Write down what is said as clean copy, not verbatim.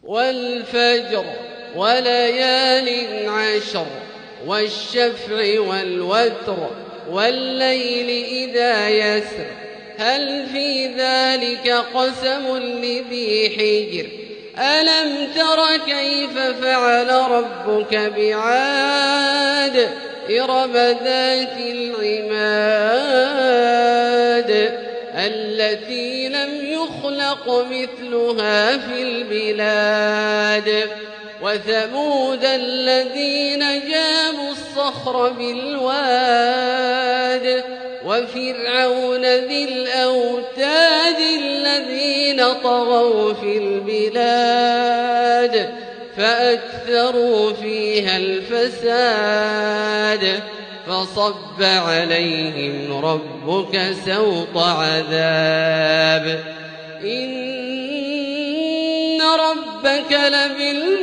والفجر وليال عشر والشفع والوتر والليل إذا يسر هل في ذلك قسم لذي حجر ألم تر كيف فعل ربك بعاد إرم ذات العماد التي لم يخلق مثلها في البلاد وثمود الذين جابوا الصخر بالواد وفرعون ذي الأوتاد الذين طغوا في البلاد فأكثروا فيها الفساد فصب عليهم ربك سوط عذاب إن ربك لبالمرصاد